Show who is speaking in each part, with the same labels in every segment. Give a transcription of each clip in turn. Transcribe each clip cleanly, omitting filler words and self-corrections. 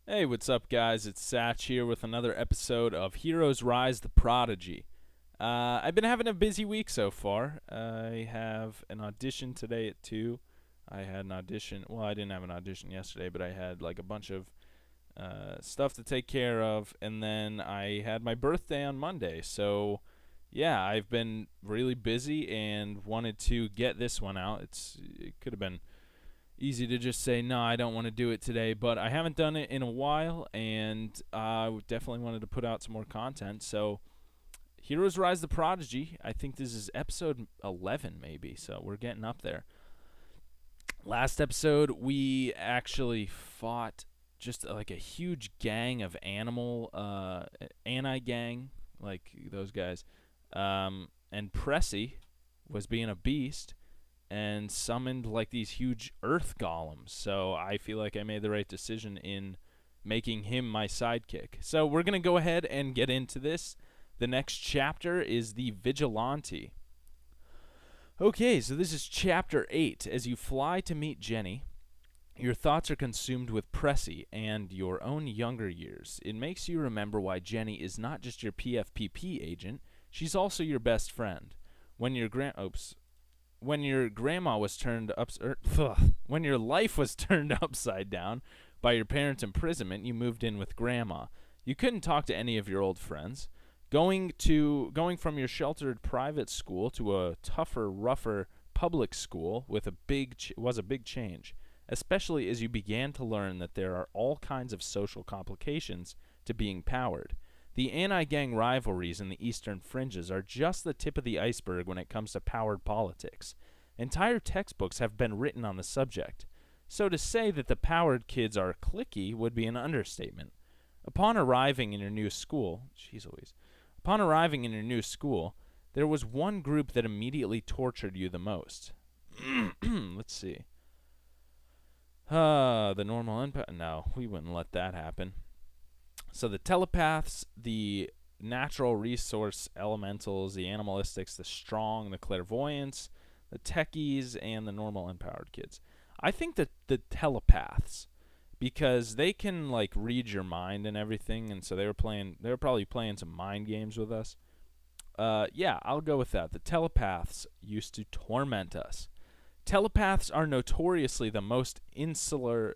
Speaker 1: Hey, what's up, guys? It's Satch here with another episode of Heroes Rise the Prodigy. I've been having a busy week so far. I have an audition today at 2. I had an audition. Well, I didn't have an audition yesterday, but I had like a bunch of stuff to take care of. And then I had my birthday on Monday. So, yeah, I've been really busy and wanted to get this one out. It could have been easy to just say, no, I don't want to do it today, but I haven't done it in a while, and I definitely wanted to put out some more content. So, Heroes Rise the Prodigy, I think this is episode 11, maybe, so we're getting up there. Last episode, we actually fought just like a huge gang of anti-gang, like those guys, and Pressy was being a beast and summoned like these huge earth golems. So I feel like I made the right decision in making him my sidekick. So we're going to go ahead and get into this. The next chapter is the Vigilante. Okay, so this is chapter 8. As you fly to meet Jenny, your thoughts are consumed with Pressy and your own younger years. It makes you remember why Jenny is not just your PFPP agent, she's also your best friend. When your grandma was turned when your life was turned upside down by your parents' imprisonment, you moved in with grandma. You couldn't talk to any of your old friends. Going from your sheltered private school to a tougher, rougher public school was a big change, especially as you began to learn that there are all kinds of social complications to being powered. The anti-gang rivalries in the eastern fringes are just the tip of the iceberg when it comes to powered politics. Entire textbooks have been written on the subject. So to say that the powered kids are cliquey would be an understatement. Upon arriving in your new school, there was one group that immediately tortured you the most. Let's see. The normal impact. No, we wouldn't let that happen. So the telepaths, the natural resource elementals, the animalistics, the strong, the clairvoyants, the techies, and the normal empowered kids. I think that the telepaths, because they can like read your mind and everything, and so they were probably playing some mind games with us. Yeah, I'll go with that. The telepaths used to torment us. Telepaths are notoriously the most insular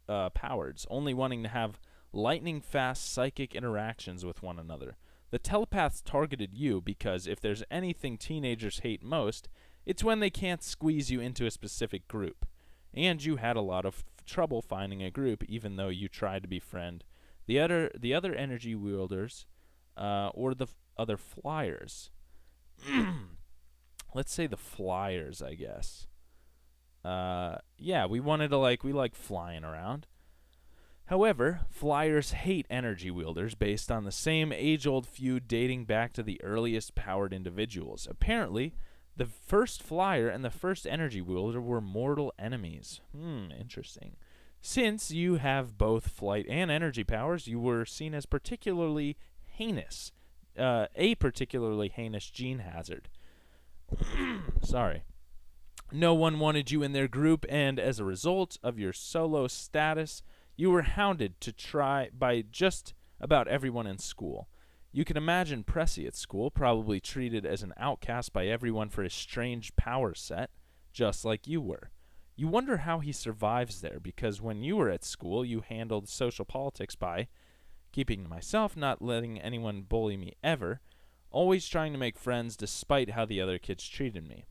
Speaker 1: powereds, only wanting to have lightning-fast psychic interactions with one another. The telepaths targeted you because if there's anything teenagers hate most, it's when they can't squeeze you into a specific group. And you had a lot of trouble finding a group, even though you tried to befriend the other energy wielders, or the other flyers. Let's say the flyers, I guess. Yeah, we like flying around. However, flyers hate energy wielders based on the same age-old feud dating back to the earliest powered individuals. Apparently, the first flyer and the first energy wielder were mortal enemies. Interesting. Since you have both flight and energy powers, you were seen as particularly heinous. A particularly heinous gene hazard. Sorry. No one wanted you in their group, and as a result of your solo status, you were hounded by just about everyone in school. You can imagine Pressy at school, probably treated as an outcast by everyone for his strange power set, just like you were. You wonder how he survives there, because when you were at school, you handled social politics by keeping to myself, not letting anyone bully me ever, always trying to make friends despite how the other kids treated me.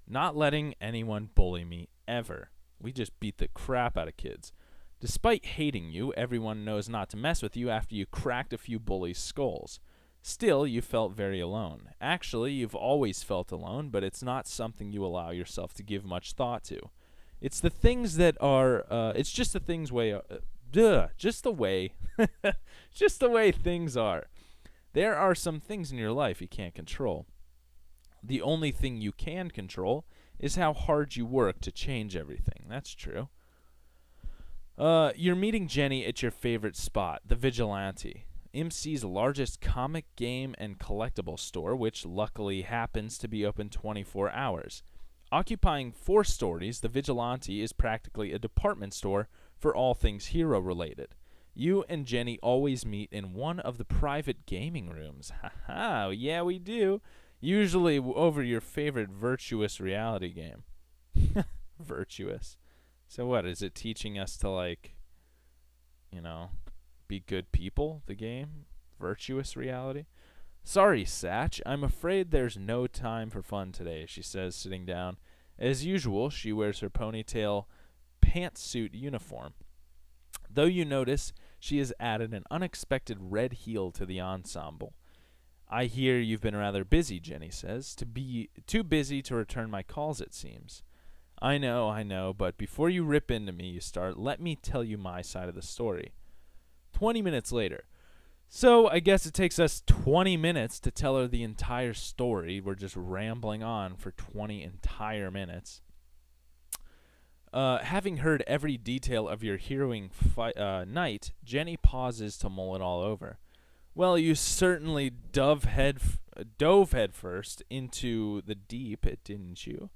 Speaker 1: Not letting anyone bully me ever. We just beat the crap out of kids. Despite hating you, everyone knows not to mess with you after you cracked a few bullies' skulls. Still, you felt very alone. Actually, you've always felt alone, but it's not something you allow yourself to give much thought to. It's the things that are, it's just the things just the way, just the way things are. There are some things in your life you can't control. The only thing you can control is how hard you work to change everything. That's true. You're meeting Jenny at your favorite spot, the Vigilante, MC's largest comic, game, and collectible store, which luckily happens to be open 24 hours. Occupying 4 stories, the Vigilante is practically a department store for all things hero-related. You and Jenny always meet in one of the private gaming rooms. Ha-ha, yeah we do. Usually over your favorite virtuous reality game. Virtuous. So what, is it teaching us to, like, be good people, the game? Virtuous reality? Sorry, Satch, I'm afraid there's no time for fun today, she says, sitting down. As usual, she wears her ponytail pantsuit uniform. Though you notice she has added an unexpected red heel to the ensemble. I hear you've been rather busy, Jenny says. Too busy to return my calls, it seems. I know, but before you rip into me, you start, let me tell you my side of the story. 20 minutes later. So I guess it takes us 20 minutes to tell her the entire story. We're just rambling on for 20 entire minutes. Having heard every detail of your heroing night, Jenny pauses to mull it all over. Well, you certainly dove headfirst into the deep, didn't you?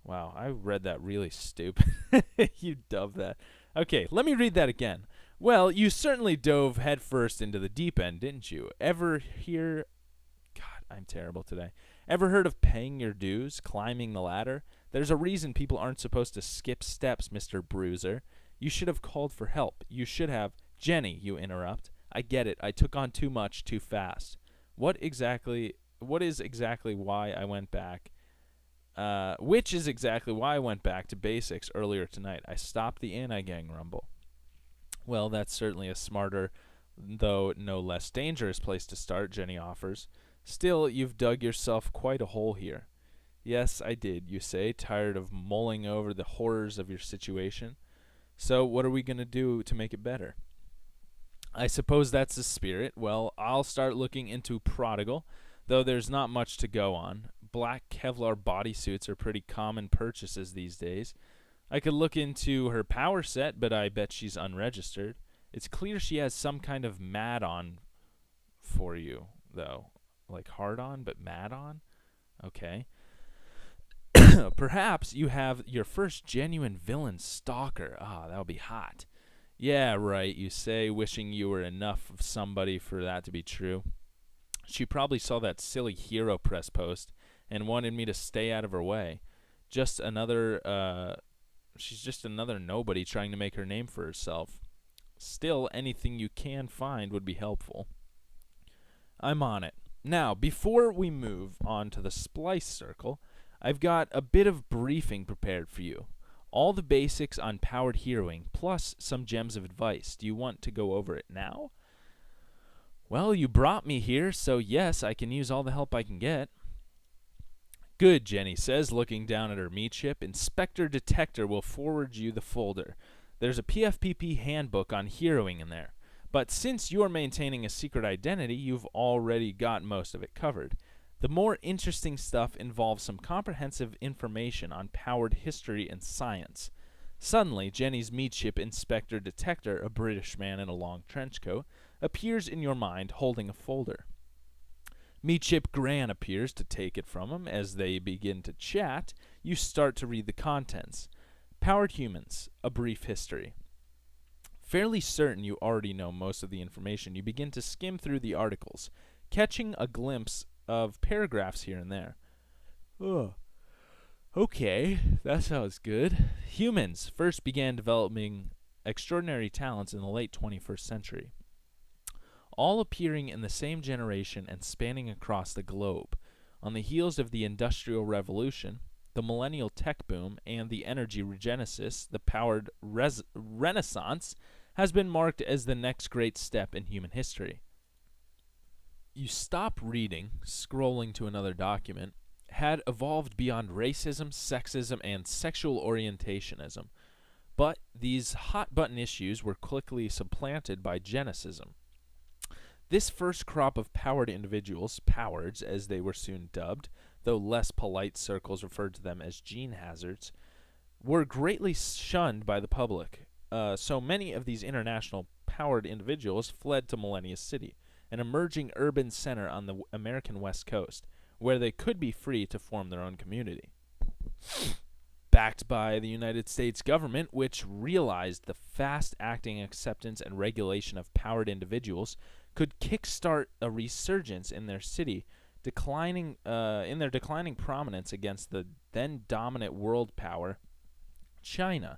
Speaker 1: Wow, I read that really stupid. You dove that. Okay, let me read that again. Well, you certainly dove headfirst into the deep end, didn't you? Ever hear... God, I'm terrible today. Ever heard of paying your dues, climbing the ladder? There's a reason people aren't supposed to skip steps, Mr. Bruiser. You should have called for help. You should have... Jenny, you interrupt. I get it. I took on too much too fast. What is exactly why I went back... which is exactly why I went back to basics earlier tonight. I stopped the anti-gang rumble. Well, that's certainly a smarter, though no less dangerous place to start, Jenny offers. Still, you've dug yourself quite a hole here. Yes, I did, you say, tired of mulling over the horrors of your situation. So what are we going to do to make it better? I suppose that's the spirit. Well, I'll start looking into Prodigy, though there's not much to go on. Black Kevlar bodysuits are pretty common purchases these days. I could look into her power set, but I bet she's unregistered. It's clear she has some kind of mad-on for you, though. Like hard-on, but mad-on? Okay. Perhaps you have your first genuine villain stalker. Ah, that would be hot. Yeah, right, you say, wishing you were enough of somebody for that to be true. She probably saw that silly Hero Press post and wanted me to stay out of her way. She's just another nobody trying to make her name for herself. Still, anything you can find would be helpful. I'm on it. Now, before we move on to the Splice Circle, I've got a bit of briefing prepared for you. All the basics on powered heroing, plus some gems of advice. Do you want to go over it now? Well, you brought me here, so yes, I can use all the help I can get. Good, Jenny says, looking down at her meat chip. Inspector Detector will forward you the folder. There's a PFPP handbook on heroing in there. But since you're maintaining a secret identity, you've already got most of it covered. The more interesting stuff involves some comprehensive information on powered history and science. Suddenly, Jenny's meat chip Inspector Detector, a British man in a long trench coat, appears in your mind holding a folder. Meat chip Gran appears to take it from him. As they begin to chat, you start to read the contents. Powered humans, a brief history. Fairly certain you already know most of the information, you begin to skim through the articles, catching a glimpse of paragraphs here and there. Oh, okay, that sounds good. Humans first began developing extraordinary talents in the late 21st century, all appearing in the same generation and spanning across the globe. On the heels of the Industrial Revolution, the Millennial Tech Boom, and the Energy Regenesis, the powered Renaissance has been marked as the next great step in human history. You stop reading, scrolling to another document, had evolved beyond racism, sexism, and sexual orientationism. But these hot-button issues were quickly supplanted by Genesism. This first crop of powered individuals, powards as they were soon dubbed, though less polite circles referred to them as gene hazards, were greatly shunned by the public. So many of these international powered individuals fled to Millennia City, an emerging urban center on the American West Coast, where they could be free to form their own community. backed by the United States government, which realized the fast-acting acceptance and regulation of powered individuals could kickstart a resurgence in their city, declining prominence against the then dominant world power, China.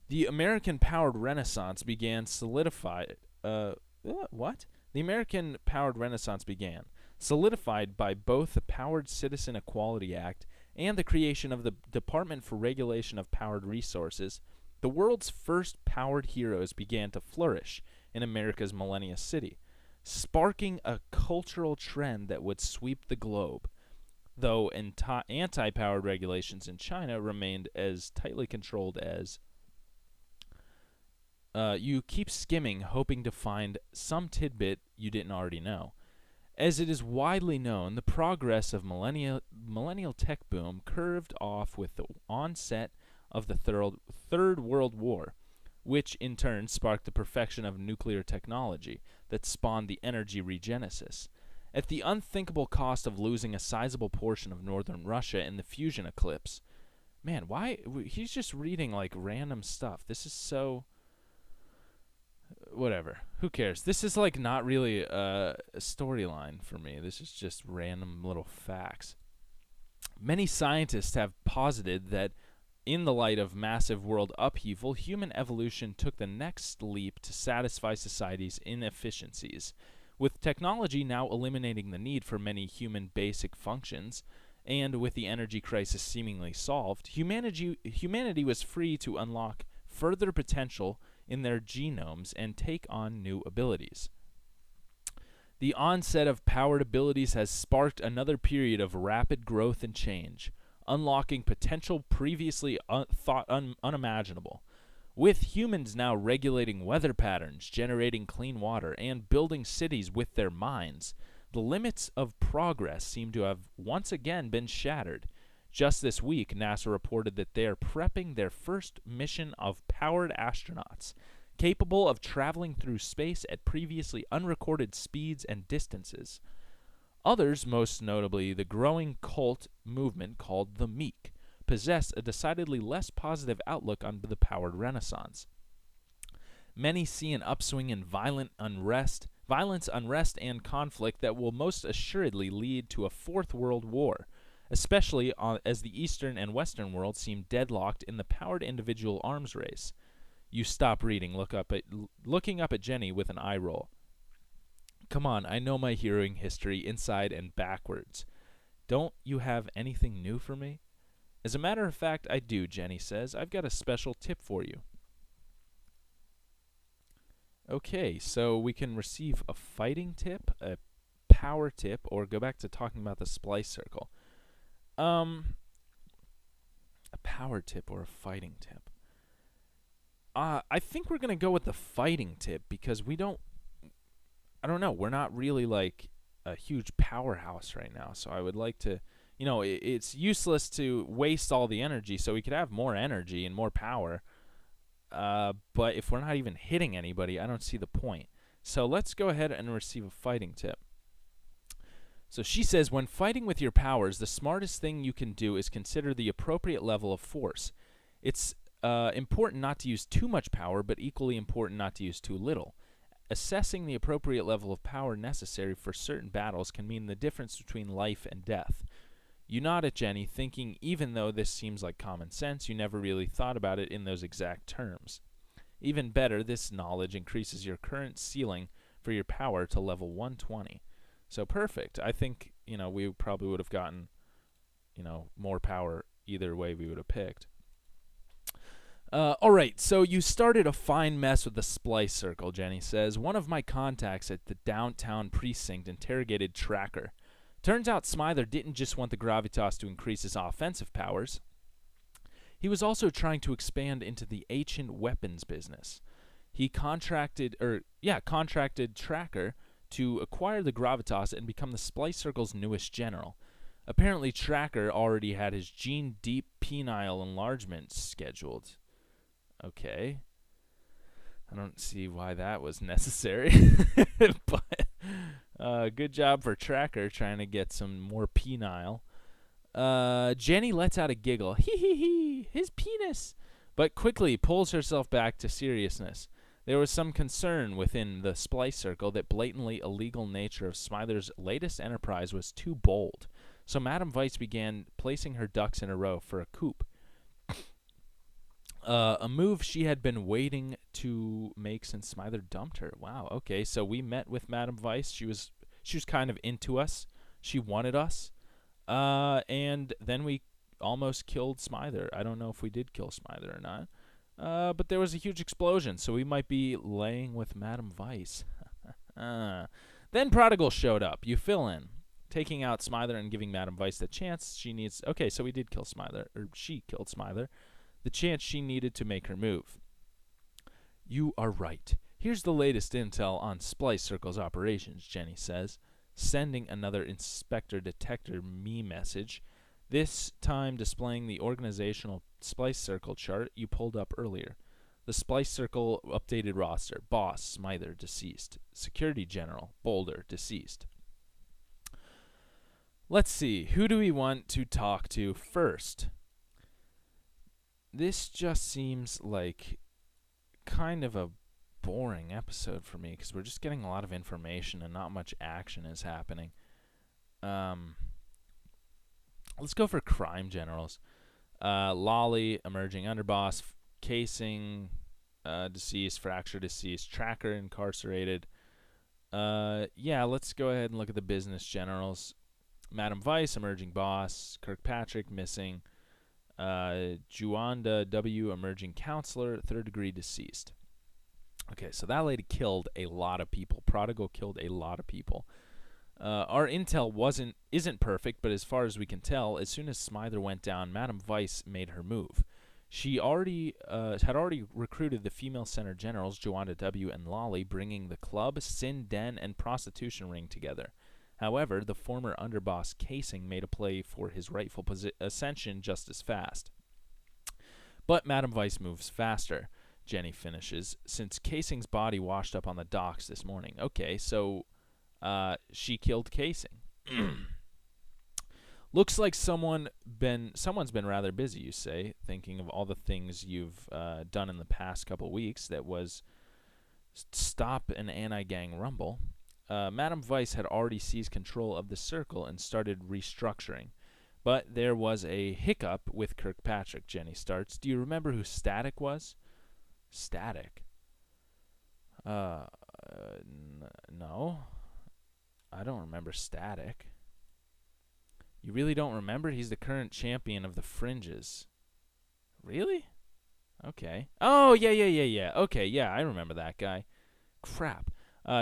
Speaker 1: The American-powered Renaissance began solidified. What? The American-powered Renaissance began, solidified by both the Powered Citizen Equality Act and the creation of the Department for Regulation of Powered Resources. The world's first powered heroes began to flourish in America's Millennia City, sparking a cultural trend that would sweep the globe, though anti-powered regulations in China remained as tightly controlled as you keep skimming, hoping to find some tidbit you didn't already know. As it is widely known, the progress of millennial tech boom curved off with the onset of the Third World War, which in turn sparked the perfection of nuclear technology that spawned the energy regenesis. At the unthinkable cost of losing a sizable portion of northern Russia in the fusion eclipse. Man, why? He's just reading like random stuff. This is so... Whatever. Who cares? This is like not really a storyline for me. This is just random little facts. Many scientists have posited that in the light of massive world upheaval, human evolution took the next leap to satisfy society's inefficiencies. With technology now eliminating the need for many human basic functions, and with the energy crisis seemingly solved, humanity was free to unlock further potential in their genomes and take on new abilities. The onset of powered abilities has sparked another period of rapid growth and change, unlocking potential previously thought unimaginable. With humans now regulating weather patterns, generating clean water, and building cities with their minds, the limits of progress seem to have once again been shattered. Just this week, NASA reported that they are prepping their first mission of powered astronauts, capable of traveling through space at previously unrecorded speeds and distances. Others, most notably the growing cult movement called the Meek, possess a decidedly less positive outlook on the powered Renaissance. Many see an upswing in violence, unrest, and conflict that will most assuredly lead to a fourth world war, especially as the Eastern and Western worlds seem deadlocked in the powered individual arms race. You stop reading, looking up at Jenny with an eye roll. Come on, I know my heroing history inside and backwards. Don't you have anything new for me? As a matter of fact, I do, Jenny says. I've got a special tip for you. Okay, so we can receive a fighting tip, a power tip, or go back to talking about the splice circle. A power tip or a fighting tip. I think we're going to go with the fighting tip because I don't know, we're not really like a huge powerhouse right now. So I would like to, it's useless to waste all the energy, so we could have more energy and more power. But if we're not even hitting anybody, I don't see the point. So let's go ahead and receive a fighting tip. So she says, when fighting with your powers, the smartest thing you can do is consider the appropriate level of force. It's important not to use too much power, but equally important not to use too little. Assessing the appropriate level of power necessary for certain battles can mean the difference between life and death. You nod at Jenny, thinking even though this seems like common sense, you never really thought about it in those exact terms. Even better, this knowledge increases your current ceiling for your power to level 120. So perfect. I think, we probably would have gotten, more power either way we would have picked. All right, so you started a fine mess with the splice circle, Jenny says. One of my contacts at the downtown precinct interrogated Tracker. Turns out Smither didn't just want the gravitas to increase his offensive powers. He was also trying to expand into the ancient weapons business. He contracted Tracker to acquire the gravitas and become the splice circle's newest general. Apparently, Tracker already had his gene-deep penile enlargement scheduled. Okay. I don't see why that was necessary. But good job for Tracker trying to get some more penile. Jenny lets out a giggle. Hee hee hee, his penis. But quickly pulls herself back to seriousness. There was some concern within the Splice Circle that blatantly illegal nature of Smither's latest enterprise was too bold. So Madame Vice began placing her ducks in a row for a coup. A move she had been waiting to make since Smither dumped her. Wow, okay, so we met with Madame Vice. She was kind of into us. She wanted us. And then we almost killed Smither. I don't know if we did kill Smither or not. But there was a huge explosion, so we might be laying with Madame Vice. Then Prodigal showed up. You fill in. Taking out Smither and giving Madame Vice the chance she needs. Okay, so we did kill Smither, or she killed Smither. The chance she needed to make her move. You are right. Here's the latest intel on Splice Circle's operations, Jenny says, sending another Inspector Detector me message, this time displaying the organizational Splice Circle chart you pulled up earlier. The Splice Circle updated roster. Boss, Smither, deceased. Security General, Boulder, deceased. Let's see. Who do we want to talk to first? This just seems like kind of a boring episode for me because we're just getting a lot of information and not much action is happening. Let's go for crime generals. Lolly, emerging underboss, casing, deceased, fracture deceased, tracker incarcerated. Yeah, let's go ahead and look at the business generals. Madame Vice, emerging boss, Kirkpatrick, missing. Juanda W, emerging counselor, third degree deceased. Okay, so that lady killed a lot of people. Prodigal killed a lot of people. Our intel isn't perfect, but as far as we can tell, as soon as Smither went down, Madame Vice made her move. She had already recruited the female center generals, Joanna W. and Lolly, bringing the club, sin den, and prostitution ring together. However, the former underboss Casing made a play for his rightful ascension just as fast. But Madame Vice moves faster, Jenny finishes, since Casing's body washed up on the docks this morning. Okay, so she killed Casing. Looks like someone's been rather busy, you say, thinking of all the things you've done in the past couple weeks. That was stop an anti-gang rumble. Madame Vice had already seized control of the circle and started restructuring. But there was a hiccup with Kirkpatrick, Jenny starts. Do you remember who Static was? Static? No. I don't remember Static. You really don't remember? He's the current champion of the Fringes. Really? Okay. Oh, yeah. Okay, yeah, I remember that guy. Crap.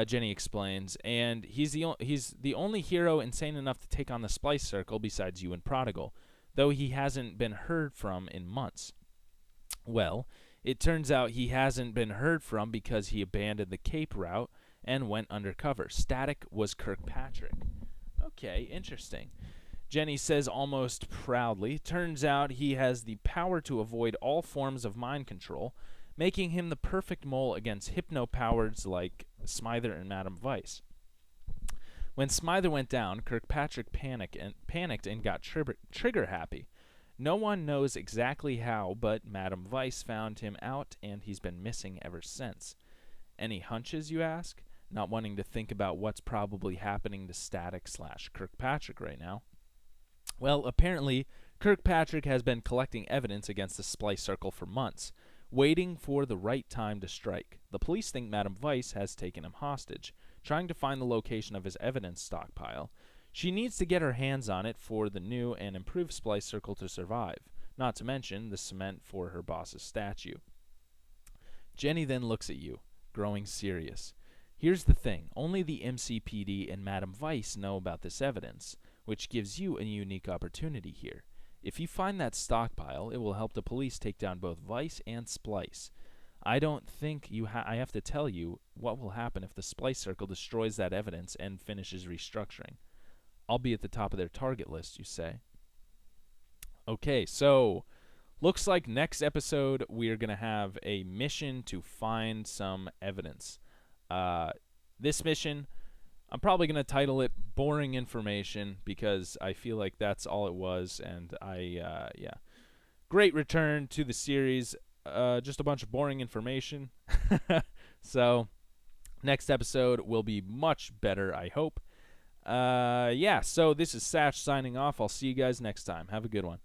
Speaker 1: Jenny explains, and he's the only hero insane enough to take on the Splice Circle besides you and Prodigal, though he hasn't been heard from in months. Well, it turns out he hasn't been heard from because he abandoned the Cape route and went undercover. Static was Kirkpatrick. Okay, interesting. Jenny says almost proudly, turns out he has the power to avoid all forms of mind control, making him the perfect mole against hypno-powereds like Smither and Madame Vice. When Smither went down, Kirkpatrick panicked and got trigger-happy. No one knows exactly how, but Madame Vice found him out, and he's been missing ever since. Any hunches, you ask? Not wanting to think about what's probably happening to Static/Kirkpatrick right now. Well, apparently, Kirkpatrick has been collecting evidence against the Splice Circle for months, waiting for the right time to strike. The police think Madame Vice has taken him hostage, trying to find the location of his evidence stockpile. She needs to get her hands on it for the new and improved Splice Circle to survive, not to mention the cement for her boss's statue. Jenny then looks at you, growing serious. Here's the thing, only the MCPD and Madame Vice know about this evidence, which gives you a unique opportunity here. If you find that stockpile, it will help the police take down both Vice and Splice. I don't think I have to tell you what will happen if the Splice Circle destroys that evidence and finishes restructuring. I'll be at the top of their target list, you say. Okay, so looks like next episode we're going to have a mission to find some evidence. This mission, I'm probably going to title it Boring Information because I feel like that's all it was. And yeah. Great return to the series. Just a bunch of boring information. So, next episode will be much better, I hope. Yeah, so this is Satch signing off. I'll see you guys next time. Have a good one.